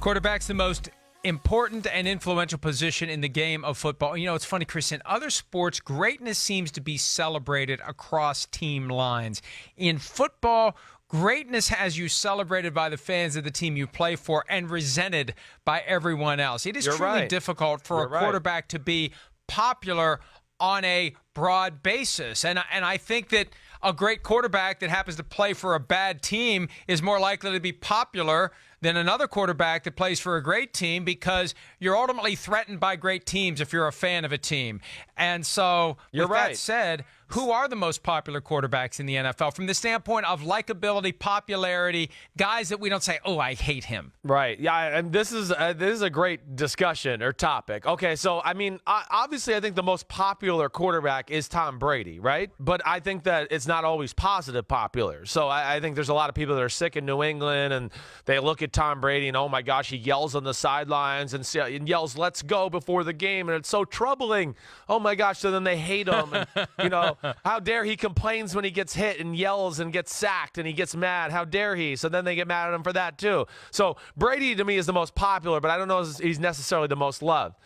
Quarterback's the most important and influential position in the game of football. You know, it's funny, Chris, in other sports, greatness seems to be celebrated across team lines. In football, greatness has you celebrated by the fans of the team you play for and resented by everyone else. It is truly difficult for a quarterback to be popular on a broad basis. And I think that a great quarterback that happens to play for a bad team is more likely to be popular than another quarterback that plays for a great team, because you're ultimately threatened by great teams if you're a fan of a team. And so, with that said, who are the most popular quarterbacks in the NFL from the standpoint of likability, popularity, guys that we don't say, oh, I hate him? Right. Yeah, and this is a great discussion or topic. Okay, so, I mean, obviously I think the most popular quarterback is Tom Brady, right? But I think that it's not always positive popular. So I think there's a lot of people that are sick in New England, and they look at Tom Brady and, oh, my gosh, he yells on the sidelines and yells, let's go, before the game, and it's so troubling. Oh, my gosh, so then they hate him. And, you know, how dare he complains when he gets hit and yells and gets sacked and he gets mad. How dare he? So then they get mad at him for that too. So Brady, to me, is the most popular, but I don't know if he's necessarily the most loved.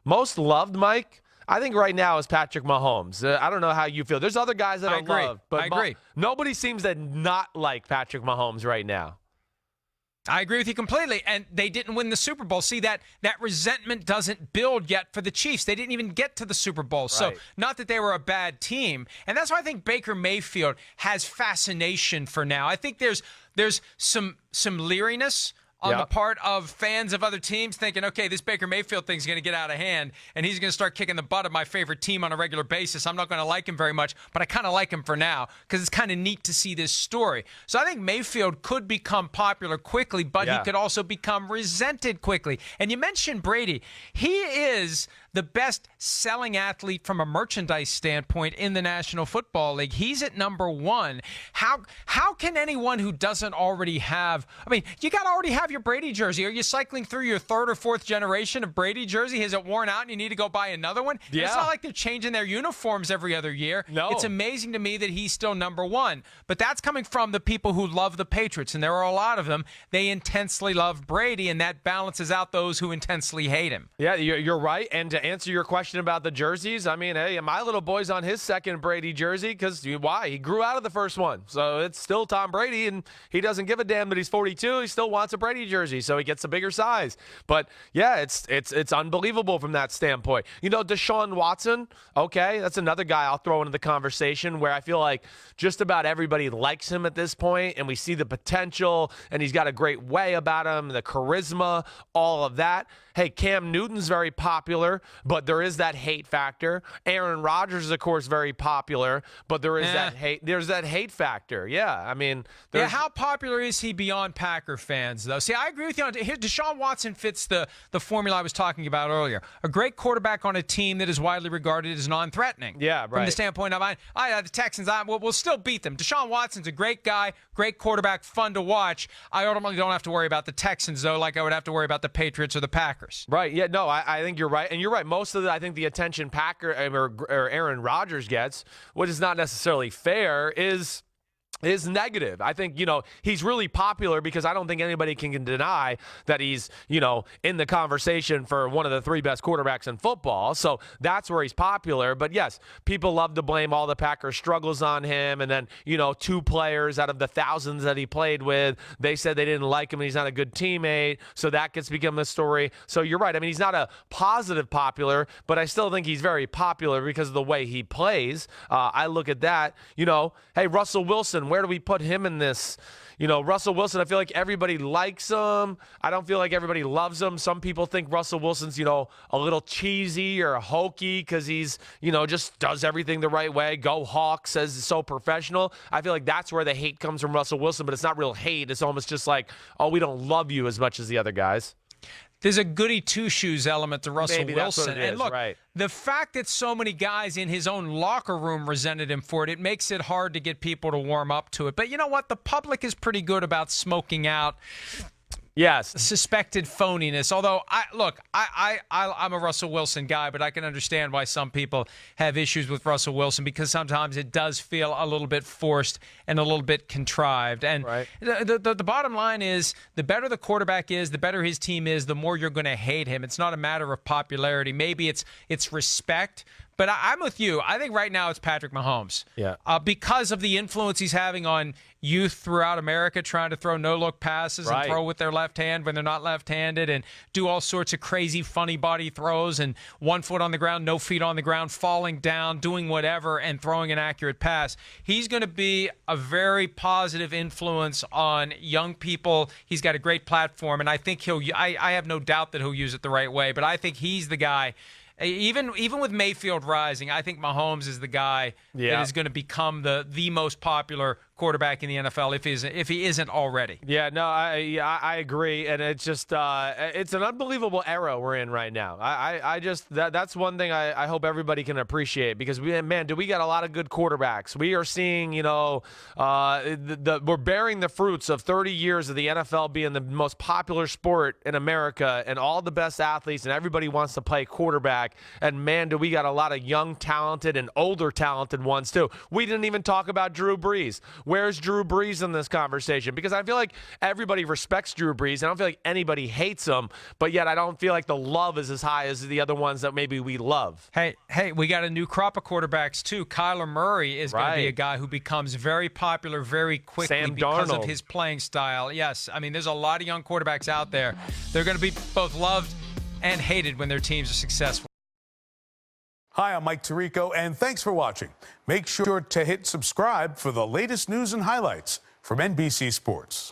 Most loved, Mike? I think right now is Patrick Mahomes. I don't know how you feel. There's other guys that I love, but I agree. Nobody seems to not like Patrick Mahomes right now. I agree with you completely. And they didn't win the Super Bowl. See, that resentment doesn't build yet for the Chiefs. They didn't even get to the Super Bowl. Right. So not that they were a bad team. And that's why I think Baker Mayfield has fascination for now. I think there's some leeriness on the part of fans of other teams thinking, okay, this Baker Mayfield thing's going to get out of hand, and he's going to start kicking the butt of my favorite team on a regular basis. I'm not going to like him very much, but I kind of like him for now because it's kind of neat to see this story. So I think Mayfield could become popular quickly, but he could also become resented quickly. And you mentioned Brady. He is the best-selling athlete from a merchandise standpoint in the National Football League. He's at number one. How can anyone who doesn't already have – I mean, you got to already have your Brady jersey. Are you cycling through your third or fourth generation of Brady jersey? Has it worn out and you need to go buy another one? Yeah. It's not like they're changing their uniforms every other year. No. It's amazing to me that he's still number one. But that's coming from the people who love the Patriots, and there are a lot of them. They intensely love Brady, and that balances out those who intensely hate him. Yeah, you're right. And to answer your question about the jerseys, I mean, hey, my little boy's on his second Brady jersey because why? He grew out of the first one. So it's still Tom Brady, and he doesn't give a damn that he's 42. He still wants a Brady jersey, so he gets a bigger size. But yeah, it's unbelievable from that standpoint. You know, Deshaun Watson, okay, that's another guy I'll throw into the conversation where I feel like just about everybody likes him at this point, and we see the potential, and he's got a great way about him, the charisma, all of that. Hey, Cam Newton's very popular, but there is that hate factor. Aaron Rodgers is, of course, very popular, but there is that hate. There's that hate factor. Yeah, I mean, how popular is he beyond Packer fans, though? See, I agree with you. Here, Deshaun Watson fits the formula I was talking about earlier. A great quarterback on a team that is widely regarded as non-threatening. Yeah, right. From the standpoint of, the Texans, we'll still beat them. Deshaun Watson's a great guy, great quarterback, fun to watch. I ultimately don't have to worry about the Texans, though, like I would have to worry about the Patriots or the Packers. Right. Yeah. No, I think you're right, and you're right. Most of I think the attention Packer or Aaron Rodgers gets, which is not necessarily fair, is negative. I think, he's really popular because I don't think anybody can deny that he's, in the conversation for one of the three best quarterbacks in football. So that's where he's popular. But yes, people love to blame all the Packers struggles on him. And then, two players out of the thousands that he played with, they said they didn't like him and he's not a good teammate. So that gets become a story. So you're right. I mean, he's not a positive popular, but I still think he's very popular because of the way he plays. I look at that, hey, Russell Wilson, where do we put him in this? Russell Wilson, I feel like everybody likes him. I don't feel like everybody loves him. Some people think Russell Wilson's, a little cheesy or hokey because he's, just does everything the right way. Go Hawks, says it's so professional. I feel like that's where the hate comes from Russell Wilson, but it's not real hate. It's almost just like, oh, we don't love you as much as the other guys. There's a goody two-shoes element to Russell Maybe Wilson. That's what it is, and look, right. The fact that so many guys in his own locker room resented him for it, it makes it hard to get people to warm up to it. But you know what? The public is pretty good about smoking out Yes. suspected phoniness. Although, I'm a Russell Wilson guy, but I can understand why some people have issues with Russell Wilson because sometimes it does feel a little bit forced and a little bit contrived. And the bottom line is the better the quarterback is, the better his team is, the more you're going to hate him. It's not a matter of popularity. Maybe it's respect. But I'm with you. I think right now it's Patrick Mahomes. Yeah. Because of the influence he's having on youth throughout America, trying to throw no-look passes and throw with their left hand when they're not left-handed and do all sorts of crazy, funny body throws and 1 foot on the ground, no feet on the ground, falling down, doing whatever, and throwing an accurate pass. He's going to be a very positive influence on young people. He's got a great platform, and I think I have no doubt that he'll use it the right way, but I think he's the guy. Even with Mayfield rising, I think Mahomes is the guy that is going to become the most popular quarterback in the NFL if he isn't already. Yeah, no, I agree, and it's just it's an unbelievable era we're in right now. I just that's one thing I hope everybody can appreciate because we got a lot of good quarterbacks. We are seeing, we're bearing the fruits of 30 years of the NFL being the most popular sport in America and all the best athletes, and everybody wants to play quarterback. And man, do we got a lot of young, talented, and older talented ones too. We didn't even talk about Drew Brees. Where's Drew Brees in this conversation? Because I feel like everybody respects Drew Brees. I don't feel like anybody hates him, but yet I don't feel like the love is as high as the other ones that maybe we love. Hey, we got a new crop of quarterbacks too. Kyler Murray is going to be a guy who becomes very popular very quickly because of his playing style. Yes, I mean, there's a lot of young quarterbacks out there. They're going to be both loved and hated when their teams are successful. Hi, I'm Mike Tirico, and thanks for watching. Make sure to hit subscribe for the latest news and highlights from NBC Sports.